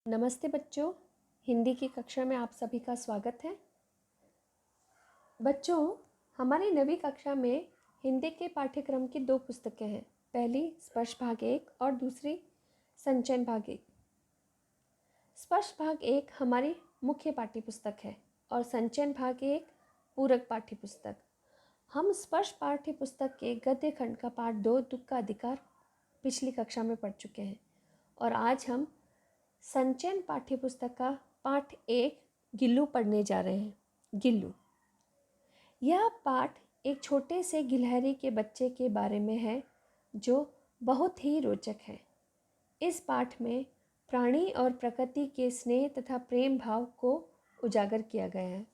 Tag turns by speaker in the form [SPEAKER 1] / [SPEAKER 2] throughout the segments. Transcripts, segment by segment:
[SPEAKER 1] नमस्ते बच्चों, हिंदी की कक्षा में आप सभी का स्वागत है। बच्चों, हमारी नवी कक्षा में हिंदी के पाठ्यक्रम की 2 पुस्तकें हैं। पहली स्पर्श भाग 1 और दूसरी संचयन भाग 1। स्पर्श भाग 1 हमारी मुख्य पाठ्य पुस्तक है और संचयन भाग 1 पूरक पाठ्य पुस्तक। हम स्पर्श पाठ्य पुस्तक के गद्य खंड का पाठ 2 दुख का अधिकार पिछली कक्षा में पढ़ चुके हैं और आज हम संचयन पाठ्य पुस्तक का पाठ 1 गिल्लू पढ़ने जा रहे हैं। गिल्लू, यह पाठ एक छोटे से गिलहरी के बच्चे के बारे में है जो बहुत ही रोचक है। इस पाठ में प्राणी और प्रकृति के स्नेह तथा प्रेम भाव को उजागर किया गया है।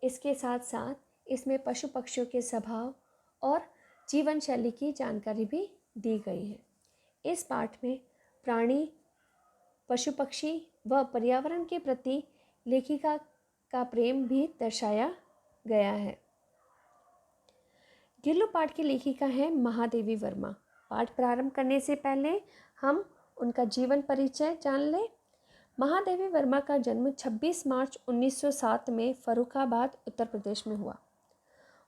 [SPEAKER 1] इसके साथ साथ इसमें पशु पक्षियों के स्वभाव और जीवन शैली की जानकारी भी दी गई है। इस पाठ में प्राणी, पशु पक्षी व पर्यावरण के प्रति लेखिका का प्रेम भी दर्शाया गया है। गिल्लू पाठ की लेखिका है महादेवी वर्मा। पाठ प्रारंभ करने से पहले हम उनका जीवन परिचय जान लें। महादेवी वर्मा का जन्म 26 मार्च 1907 में फर्रुखाबाद, उत्तर प्रदेश में हुआ।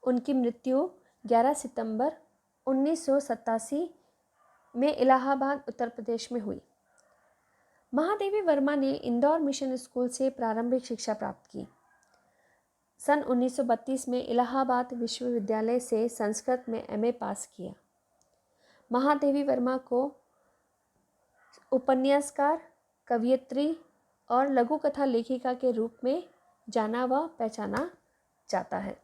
[SPEAKER 1] उनकी मृत्यु 11 सितंबर 1987 में इलाहाबाद, उत्तर प्रदेश में हुई। महादेवी वर्मा ने इंदौर मिशन स्कूल से प्रारंभिक शिक्षा प्राप्त की। सन 1932 में इलाहाबाद विश्वविद्यालय से संस्कृत में एमए पास किया। महादेवी वर्मा को उपन्यासकार, कवयित्री और लघु कथा लेखिका के रूप में जाना व पहचाना जाता है।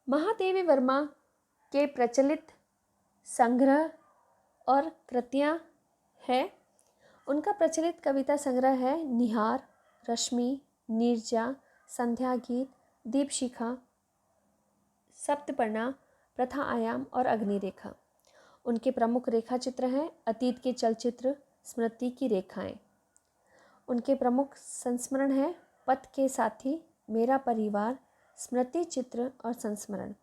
[SPEAKER 1] महादेवी वर्मा के प्रचलित संग्रह और कृतियाँ हैं। उनका प्रचलित कविता संग्रह है निहार, रश्मि, नीरजा, संध्या गीत, दीपशिखा, सप्तपर्णा, प्रथा आयाम और अग्निरेखा। उनके प्रमुख रेखा चित्र हैं अतीत के चलचित्र, स्मृति की रेखाएं। उनके प्रमुख संस्मरण हैं पथ के साथी, मेरा परिवार, स्मृति चित्र और संस्मरण।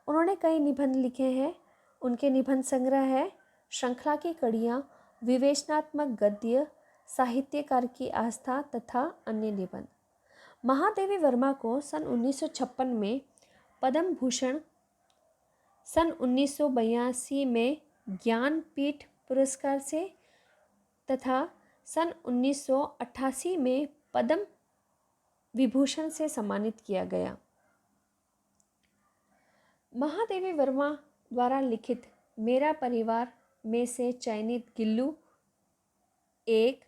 [SPEAKER 1] उन्होंने कई निबंध लिखे हैं। उनके निबंध संग्रह है श्रृंखला की कड़ियाँ, विवेचनात्मक गद्य, साहित्यकार की आस्था तथा अन्य निबंध। महादेवी वर्मा को सन 1956 में पद्म भूषण, सन 1982 में ज्ञानपीठ पुरस्कार से तथा सन 1988 में पद्म विभूषण से सम्मानित किया गया। महादेवी वर्मा द्वारा लिखित मेरा परिवार में से चयनित गिल्लू एक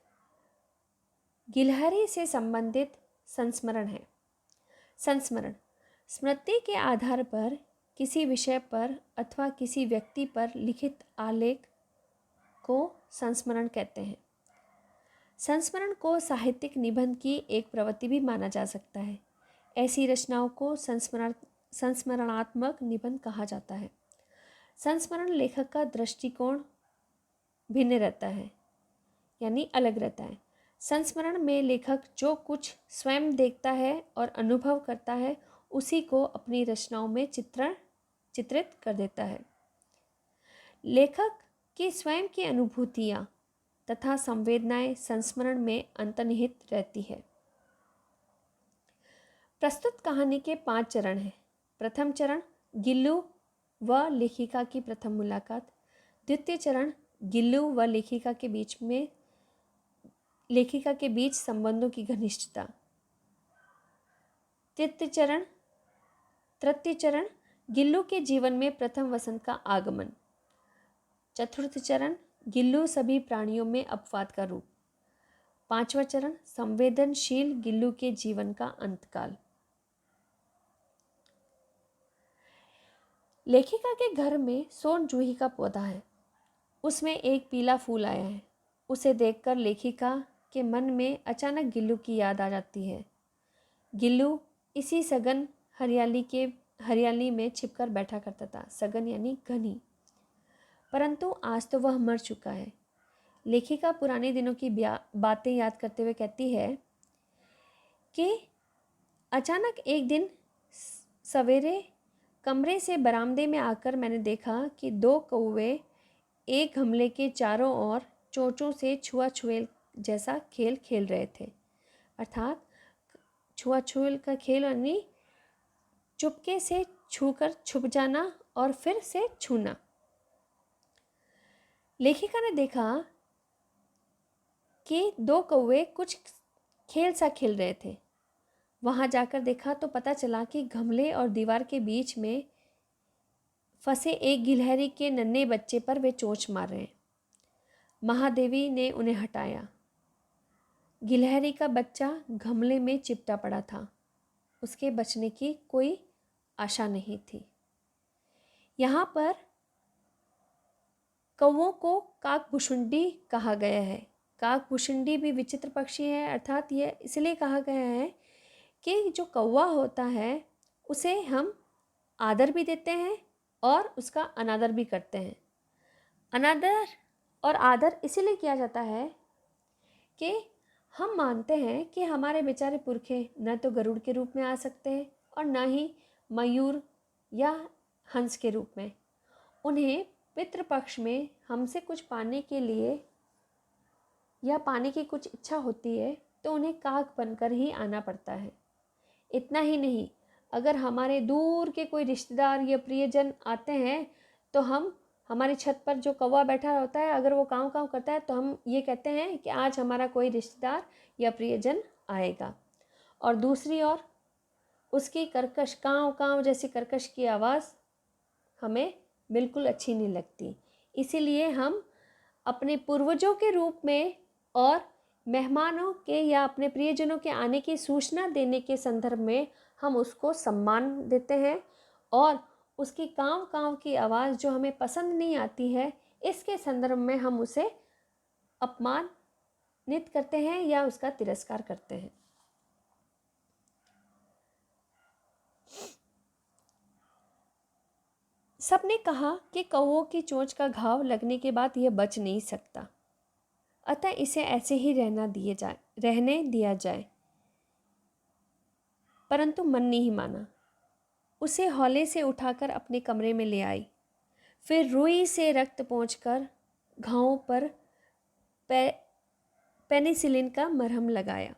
[SPEAKER 1] गिलहरी से संबंधित संस्मरण है। संस्मरण स्मृति के आधार पर किसी विषय पर अथवा किसी व्यक्ति पर लिखित आलेख को संस्मरण कहते हैं। संस्मरण को साहित्यिक निबंध की एक प्रवृत्ति भी माना जा सकता है। ऐसी रचनाओं को संस्मरणात्मक निबंध कहा जाता है। संस्मरण लेखक का दृष्टिकोण भिन्न रहता है, यानी अलग रहता है। संस्मरण में लेखक जो कुछ स्वयं देखता है और अनुभव करता है उसी को अपनी रचनाओं में चित्रित कर देता है। लेखक की स्वयं की अनुभूतियाँ तथा संवेदनाएं संस्मरण में अंतर्निहित रहती है। प्रस्तुत कहानी के 5 चरण हैं। प्रथम चरण गिल्लू व लेखिका की प्रथम मुलाकात। द्वितीय चरण गिल्लू व लेखिका के बीच संबंधों की घनिष्ठता। तृतीय चरण गिल्लू के जीवन में प्रथम वसंत का आगमन। चतुर्थ चरण गिल्लू सभी प्राणियों में अपवाद का रूप। 5वां चरण संवेदनशील गिल्लू के जीवन का अंतकाल। लेखिका के घर में सोन जूही का पौधा है। उसमें एक पीला फूल आया है। उसे देखकर लेखिका के मन में अचानक गिल्लू की याद आ जाती है। गिल्लू इसी सघन हरियाली में छिपकर बैठा करता था। सघन यानी घनी। परंतु आज तो वह मर चुका है। लेखिका पुराने दिनों की बातें याद करते हुए कहती है कि अचानक एक दिन सवेरे कमरे से बरामदे में आकर मैंने देखा कि 2 कौवे एक गमले के चारों ओर चोंचों से छुआ-छुएल जैसा खेल खेल रहे थे। अर्थात छुआ-छुएल का खेल यानी चुपके से छूकर छुप जाना और फिर से छूना। लेखिका ने देखा कि दो कौवे कुछ खेल सा खेल रहे थे। वहां जाकर देखा तो पता चला कि गमले और दीवार के बीच में फंसे एक गिलहरी के नन्हे बच्चे पर वे चोंच मार रहे हैं। महादेवी ने उन्हें हटाया। गिलहरी का बच्चा गमले में चिपटा पड़ा था। उसके बचने की कोई आशा नहीं थी। यहाँ पर कौवों को काकभुशुंडी कहा गया है। काकभुशुंडी भी विचित्र पक्षी है, अर्थात यह इसलिए कहा गया है कि जो कौवा होता है उसे हम आदर भी देते हैं और उसका अनादर भी करते हैं। अनादर और आदर इसीलिए किया जाता है कि हम मानते हैं कि हमारे बेचारे पुरखे न तो गरुड़ के रूप में आ सकते हैं और न ही मयूर या हंस के रूप में। उन्हें पितृपक्ष में हमसे कुछ पाने के लिए या पाने की कुछ इच्छा होती है तो उन्हें काक बनकर ही आना पड़ता है। इतना ही नहीं, अगर हमारे दूर के कोई रिश्तेदार या प्रियजन आते हैं तो हम हमारी छत पर जो कौवा बैठा होता है, अगर वो काँव काँव करता है तो हम ये कहते हैं कि आज हमारा कोई रिश्तेदार या प्रियजन आएगा। और दूसरी ओर उसकी कर्कश काँव काँव जैसी कर्कश की आवाज़ हमें बिल्कुल अच्छी नहीं लगती। इसीलिए हम अपने पूर्वजों के रूप में और मेहमानों के या अपने प्रियजनों के आने की सूचना देने के संदर्भ में हम उसको सम्मान देते हैं और उसकी काँव काँव की आवाज़ जो हमें पसंद नहीं आती है, इसके संदर्भ में हम उसे अपमानित करते हैं या उसका तिरस्कार करते हैं। सबने कहा कि कौवों की चोंच का घाव लगने के बाद यह बच नहीं सकता, अतः इसे ऐसे ही रहने दिया जाए। परंतु मन नहीं माना। उसे हौले से उठाकर अपने कमरे में ले आई। फिर रुई से रक्त पोंछकर घावों पर पेनिसिलिन का मरहम लगाया।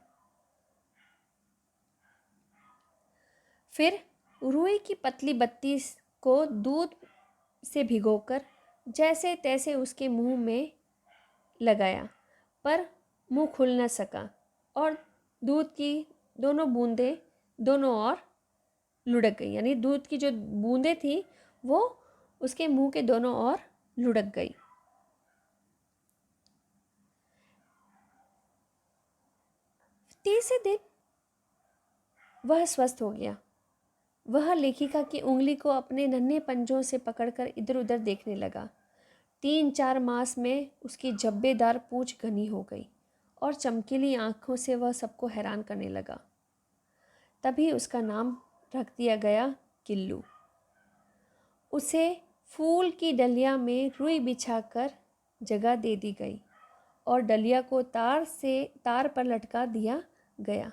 [SPEAKER 1] फिर रुई की पतली बत्ती को दूध से भिगोकर जैसे तैसे उसके मुंह में लगाया, पर मुंह खुल न सका और दूध की दोनों बूंदें दोनों ओर लुढ़क गई। यानी दूध की जो बूंदें थी वो उसके मुंह के दोनों ओर लुढ़क गई। तीसरे दिन वह स्वस्थ हो गया। वह लेखिका की उंगली को अपने नन्हे पंजों से पकड़कर इधर उधर देखने लगा। 3-4 मास में उसकी जब्बेदार पूंछ घनी हो गई और चमकीली आंखों से वह सबको हैरान करने लगा। तभी उसका नाम रख दिया गया गिल्लू। उसे फूल की डलिया में रुई बिछाकर जगह दे दी गई और डलिया को तार पर लटका दिया गया।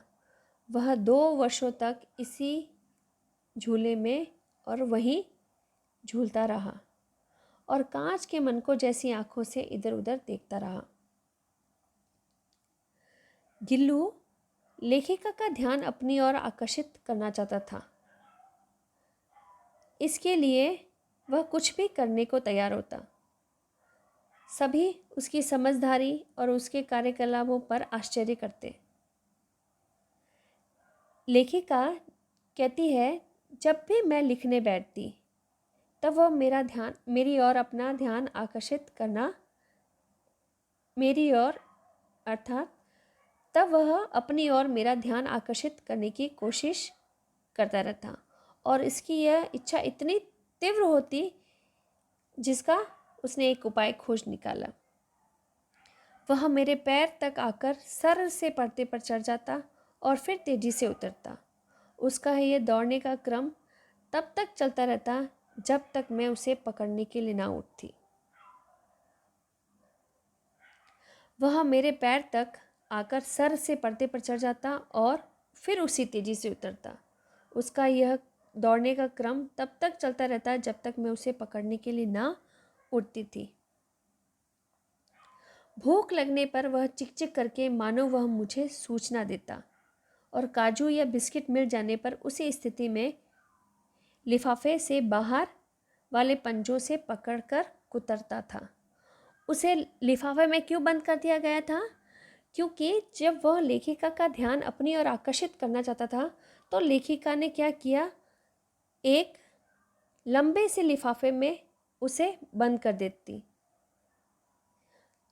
[SPEAKER 1] वह 2 वर्षों तक इसी झूले में और वहीं झूलता रहा और कांच के मनकों जैसी आंखों से इधर उधर देखता रहा। गिल्लू लेखिका का ध्यान अपनी ओर आकर्षित करना चाहता था। इसके लिए वह कुछ भी करने को तैयार होता। सभी उसकी समझदारी और उसके कार्यकलापों पर आश्चर्य करते। लेखिका कहती है, जब भी मैं लिखने बैठती तब वह मेरी ओर अपना ध्यान आकर्षित करना तब वह अपनी ओर मेरा ध्यान आकर्षित करने की कोशिश करता रहता और इसकी यह इच्छा इतनी तीव्र होती जिसका उसने एक उपाय खोज निकाला। वह मेरे पैर तक आकर सर से पर्दे पर चढ़ जाता और फिर तेजी से उतरता। उसका यह दौड़ने का क्रम तब तक चलता रहता जब तक मैं उसे पकड़ने के लिए ना उठती। वह मेरे पैर तक आकर सर से पर्दे पर चढ़ जाता और फिर उसी तेजी से उतरता। उसका यह दौड़ने का क्रम तब तक चलता रहता जब तक मैं उसे पकड़ने के लिए ना उठती थी। भूख लगने पर वह चिक-चिक करके मानो वह मुझे सूचना देता, और काजू या बिस्किट मिल जाने पर उसी स्थिति में लिफाफे से बाहर वाले पंजों से पकड़कर कुतरता था। उसे लिफाफे में क्यों बंद कर दिया गया था? क्योंकि जब वह लेखिका का ध्यान अपनी ओर आकर्षित करना चाहता था, तो लेखिका ने क्या किया, एक लंबे से लिफाफे में उसे बंद कर देती,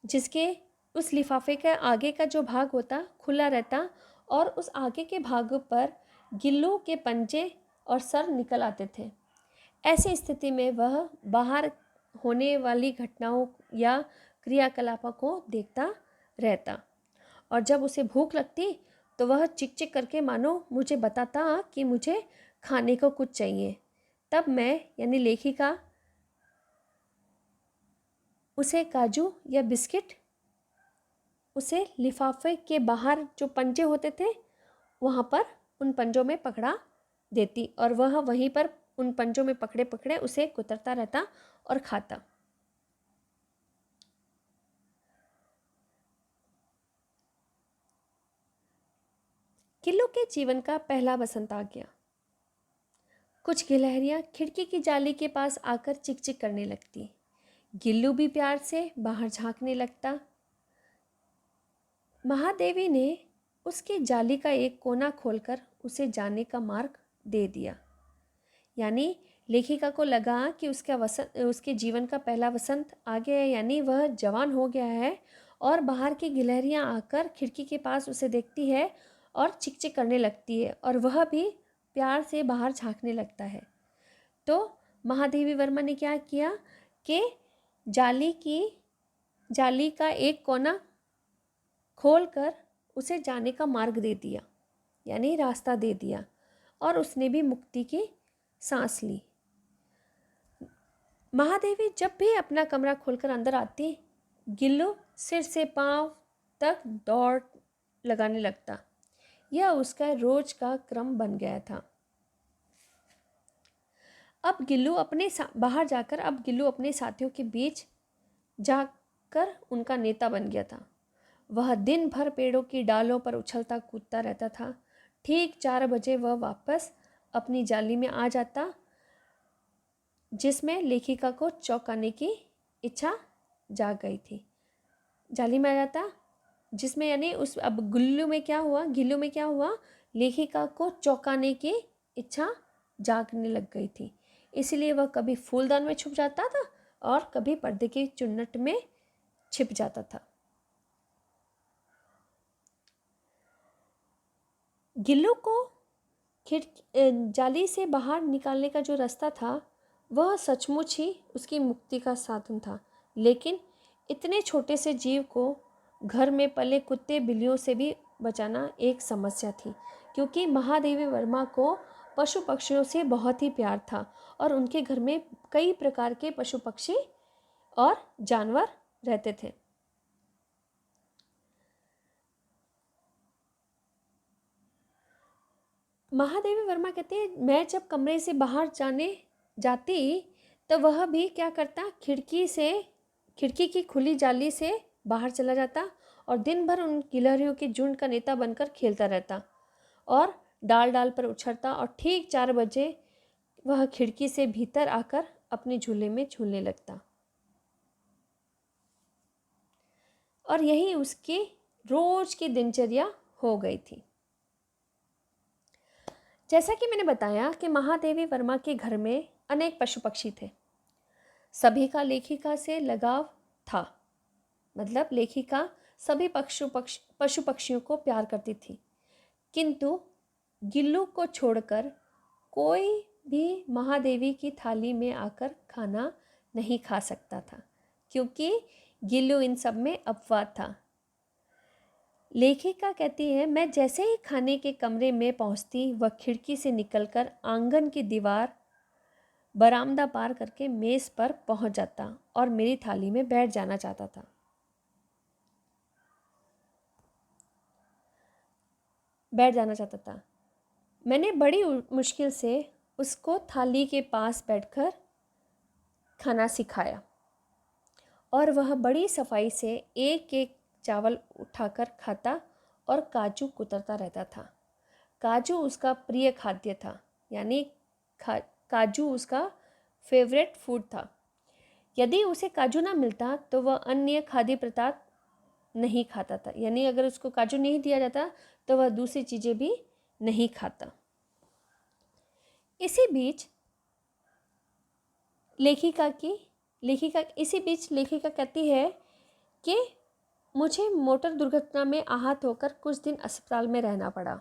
[SPEAKER 1] जिसके उस लिफाफे का आगे का जो भाग होता खुला रहता, और उस आगे के भाग पर गिल्लू के पंजे और सर निकल आते थे। ऐसी स्थिति में वह बाहर होने वाली घटनाओं या क्रियाकलापों को देखता रहता, और जब उसे भूख लगती तो वह चिक चिक करके मानो मुझे बताता कि मुझे खाने को कुछ चाहिए। तब मैं यानी लेखिका उसे काजू या बिस्किट उसे लिफाफे के बाहर जो पंजे होते थे वहाँ पर उन पंजों में पकड़ा देती, और वह वहीं पर उन पंजों में पकड़े पकड़े उसे कुतरता रहता और खाता। गिल्लू के जीवन का पहला बसंत आ गया। कुछ गिलहरियां खिड़की की जाली के पास आकर चिकचिक करने लगती। गिल्लू भी प्यार से बाहर झांकने लगता। महादेवी ने उसकी जाली का एक कोना खोलकर उसे जाने का मार्ग दे दिया। यानी लेखिका को लगा कि उसके जीवन का पहला वसंत आ गया है, यानी वह जवान हो गया है, और बाहर की गिलहरियां आकर खिड़की के पास उसे देखती है और चिकचिक करने लगती है, और वह भी प्यार से बाहर झांकने लगता है। तो महादेवी वर्मा ने क्या किया कि जाली का एक कोना खोलकर उसे जाने का मार्ग दे दिया, यानी रास्ता दे दिया, और उसने भी मुक्ति की सांस ली। महादेवी जब भी अपना कमरा खोलकर अंदर आती, गिल्लू सिर से पांव तक दौड़ लगाने लगता। यह उसका रोज का क्रम बन गया था। अब गिल्लू अपने साथियों के बीच जाकर उनका नेता बन गया था। वह दिन भर पेड़ों की डालों पर उछलता कूदता रहता था। ठीक 4 बजे वह वापस अपनी जाली में आ जाता, जिसमें लेखिका को चौंकाने की इच्छा जाग गई थी। जाली में आ जाता, जिसमें यानी अब गिल्लू में क्या हुआ, लेखिका को चौंकाने की इच्छा जागने लग गई थी। इसलिए वह कभी फूलदान में छुप जाता था और कभी पर्दे की चुन्नट में छिप जाता था। गिल्लू को जाली से बाहर निकालने का जो रास्ता था वह सचमुच ही उसकी मुक्ति का साधन था, लेकिन इतने छोटे से जीव को घर में पले कुत्ते बिल्लियों से भी बचाना एक समस्या थी, क्योंकि महादेवी वर्मा को पशु पक्षियों से बहुत ही प्यार था और उनके घर में कई प्रकार के पशु पक्षी और जानवर रहते थे। महादेवी वर्मा कहते हैं, मैं जब कमरे से बाहर जाती तो वह भी क्या करता, खिड़की की खुली जाली से बाहर चला जाता और दिन भर उन गिलहरियों के झुंड का नेता बनकर खेलता रहता और डाल डाल पर उछलता, और ठीक 4 बजे वह खिड़की से भीतर आकर अपने झूले में झूलने लगता। और यही उसकी रोज की दिनचर्या हो गई थी। जैसा कि मैंने बताया कि महादेवी वर्मा के घर में अनेक पशु पक्षी थे। सभी का लेखिका से लगाव था, मतलब लेखिका सभी पशु पक्षियों को प्यार करती थी, किंतु गिल्लू को छोड़कर कोई भी महादेवी की थाली में आकर खाना नहीं खा सकता था, क्योंकि गिल्लू इन सब में अपवाद था। लेखिका कहती है, मैं जैसे ही खाने के कमरे में पहुंचती, वह खिड़की से निकलकर आंगन की दीवार बरामदा पार करके मेज पर पहुंच जाता और मेरी थाली में बैठ जाना चाहता था। मैंने बड़ी मुश्किल से उसको थाली के पास बैठकर खाना सिखाया और वह बड़ी सफाई से एक एक चावल उठाकर खाता और काजू कुतरता रहता था। काजू उसका प्रिय खाद्य था, यानी काजू उसका फेवरेट फूड था। यदि उसे काजू ना मिलता तो वह अन्य खाद्य पदार्थ नहीं खाता था, यानी अगर उसको काजू नहीं दिया जाता तो वह दूसरी चीज़ें भी नहीं खाता। इसी बीच लेखिका कहती है कि मुझे मोटर दुर्घटना में आहत होकर कुछ दिन अस्पताल में रहना पड़ा।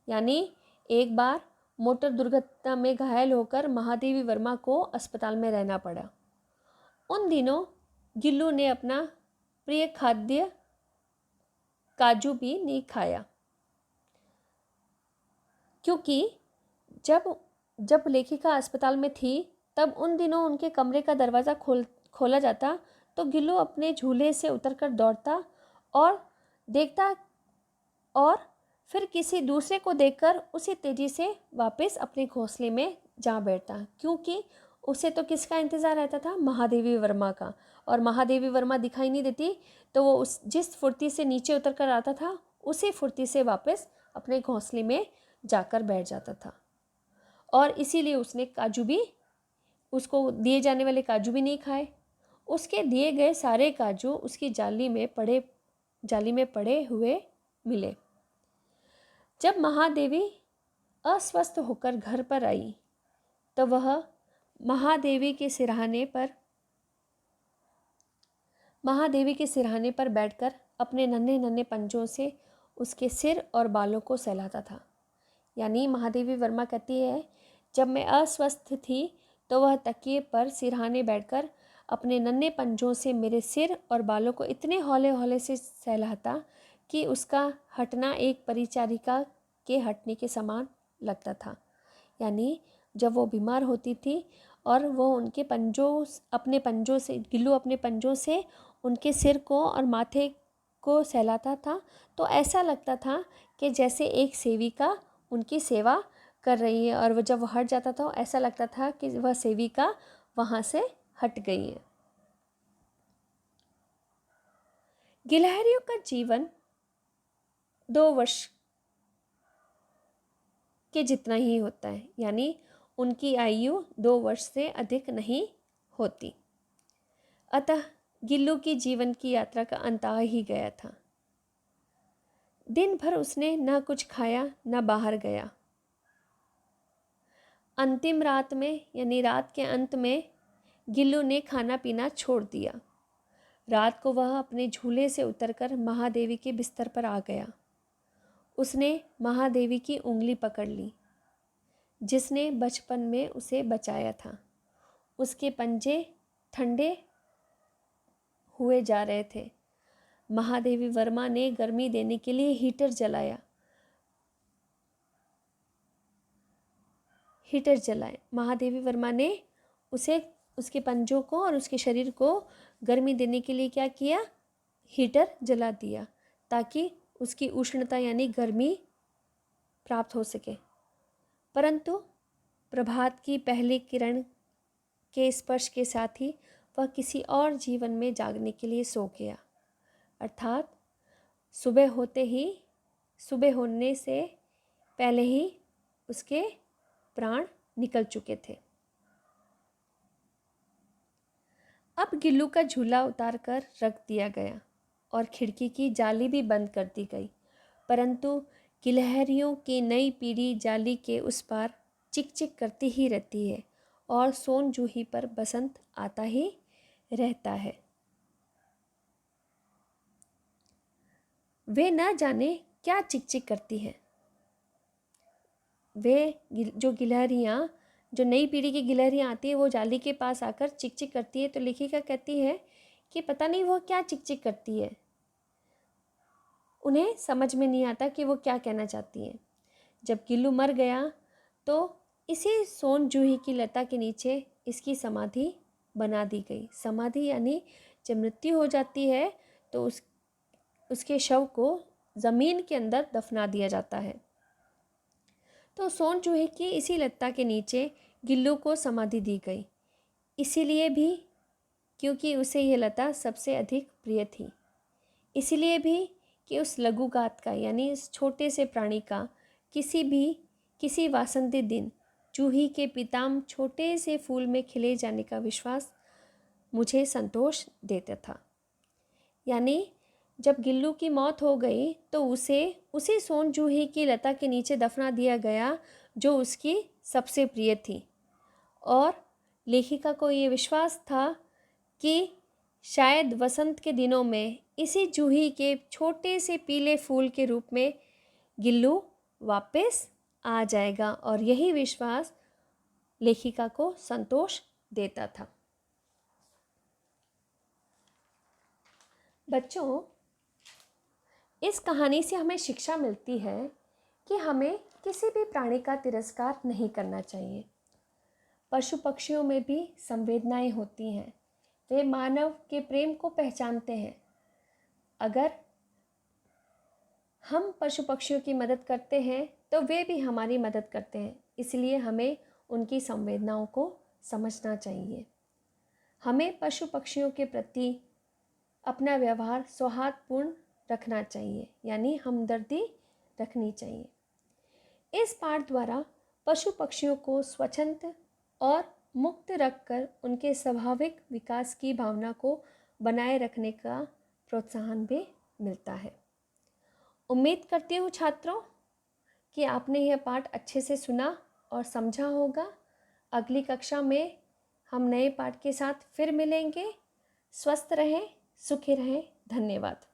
[SPEAKER 1] यानी एक बार मोटर दुर्घटना में घायल होकर महादेवी वर्मा को अस्पताल में रहना पड़ा। उन दिनों गिल्लू ने अपना प्रिय खाद्य काजू भी नहीं खाया, क्योंकि जब लेखिका अस्पताल में थी तब उन दिनों उनके कमरे का दरवाज़ा खोला जाता तो गिल्लू अपने झूले से उतरकर दौड़ता और देखता और फिर किसी दूसरे को देखकर उसी तेज़ी से वापस अपने घोंसले में जा बैठता, क्योंकि उसे तो किसका इंतज़ार रहता था? महादेवी वर्मा का। और महादेवी वर्मा दिखाई नहीं देती तो वो जिस फुर्ती से नीचे उतर कर आता था उसी फुर्ती से वापस अपने घोंसले में जाकर बैठ जाता था। और इसीलिए उसने काजू भी, उसको दिए जाने वाले काजू भी नहीं खाए। उसके दिए गए सारे काजू उसकी जाली में पड़े हुए मिले। जब महादेवी अस्वस्थ होकर घर पर आई तो वह महादेवी के सिरहाने पर बैठकर अपने नन्हे नन्हे पंजों से उसके सिर और बालों को सहलाता था। यानी महादेवी वर्मा कहती है, जब मैं अस्वस्थ थी तो वह तकिए पर सिरहाने बैठकर अपने नन्हे पंजों से मेरे सिर और बालों को इतने हौले हौले से सहलाता कि उसका हटना एक परिचारिका के हटने के समान लगता था। यानी जब वो बीमार होती थी और वो गिल्लू अपने पंजों से उनके सिर को और माथे को सहलाता था तो ऐसा लगता था कि जैसे एक सेविका उनकी सेवा कर रही है, और वो जब वो हट जाता था ऐसा लगता था कि वह सेविका वहाँ से हट गई है। गिलहरियों का जीवन 2 वर्ष के जितना ही होता है, यानी उनकी आयु 2 वर्ष से अधिक नहीं होती। अतः गिल्लू की जीवन की यात्रा का अंत आ ही गया था। दिन भर उसने न कुछ खाया न बाहर गया। अंतिम रात में, यानी रात के अंत में, गिल्लू ने खाना पीना छोड़ दिया। रात को वह अपने झूले से उतरकर महादेवी के बिस्तर पर आ गया। उसने महादेवी की उंगली पकड़ ली जिसने बचपन में उसे बचाया था। उसके पंजे ठंडे हुए जा रहे थे। महादेवी वर्मा ने गर्मी देने के लिए हीटर जलाए। महादेवी वर्मा ने उसके पंजों को और उसके शरीर को गर्मी देने के लिए क्या किया? हीटर जला दिया, ताकि उसकी उष्णता यानी गर्मी प्राप्त हो सके। परंतु प्रभात की पहली किरण के स्पर्श के साथ ही वह किसी और जीवन में जागने के लिए सो गया। अर्थात सुबह होने से पहले ही उसके प्राण निकल चुके थे। अब गिल्लू का झूला उतारकर रख दिया गया और खिड़की की जाली भी बंद कर दी गई, परंतु गिलहरियों की नई पीढ़ी जाली के उस पार चिक चिक करती ही रहती है और सोन जूही पर बसंत आता ही रहता है। वे न जाने क्या चिक चिक करती हैं। जो नई पीढ़ी की गिलहरियाँ आती है वो जाली के पास आकर चिक चिक करती है, तो लेखिका कहती है कि पता नहीं वो क्या चिक चिक करती है। उन्हें समझ में नहीं आता कि वो क्या कहना चाहती हैं। जब गिल्लू मर गया तो इसी सोन जूही की लता के नीचे इसकी समाधि बना दी गई। समाधि यानी जब मृत्यु हो जाती है तो उसके शव को ज़मीन के अंदर दफना दिया जाता है। तो सोन जूही की इसी लता के नीचे गिल्लू को समाधि दी गई। इसीलिए भी क्योंकि उसे यह लता सबसे अधिक प्रिय थी। इसलिए भी कि उस लघुगात का यानी इस छोटे से प्राणी का किसी वासंती दिन जूही के पीताम्बर छोटे से फूल में खिले जाने का विश्वास मुझे संतोष देता था। यानी जब गिल्लू की मौत हो गई तो उसे उसी सोन जूही की लता के नीचे दफना दिया गया जो उसकी सबसे प्रिय थी। और लेखिका को ये विश्वास था कि शायद वसंत के दिनों में इसी जूही के छोटे से पीले फूल के रूप में गिल्लू वापस आ जाएगा, और यही विश्वास लेखिका को संतोष देता था। बच्चों, इस कहानी से हमें शिक्षा मिलती है कि हमें किसी भी प्राणी का तिरस्कार नहीं करना चाहिए। पशु पक्षियों में भी संवेदनाएं होती हैं, वे मानव के प्रेम को पहचानते हैं। अगर हम पशु पक्षियों की मदद करते हैं तो वे भी हमारी मदद करते हैं, इसलिए हमें उनकी संवेदनाओं को समझना चाहिए। हमें पशु पक्षियों के प्रति अपना व्यवहार सौहार्दपूर्ण रखना चाहिए, यानी हमदर्दी रखनी चाहिए। इस पाठ द्वारा पशु पक्षियों को स्वच्छंद और मुक्त रखकर उनके स्वाभाविक विकास की भावना को बनाए रखने का प्रोत्साहन भी मिलता है। उम्मीद करती हूँ छात्रों कि आपने यह पाठ अच्छे से सुना और समझा होगा। अगली कक्षा में हम नए पाठ के साथ फिर मिलेंगे। स्वस्थ रहें, सुखी रहें। धन्यवाद।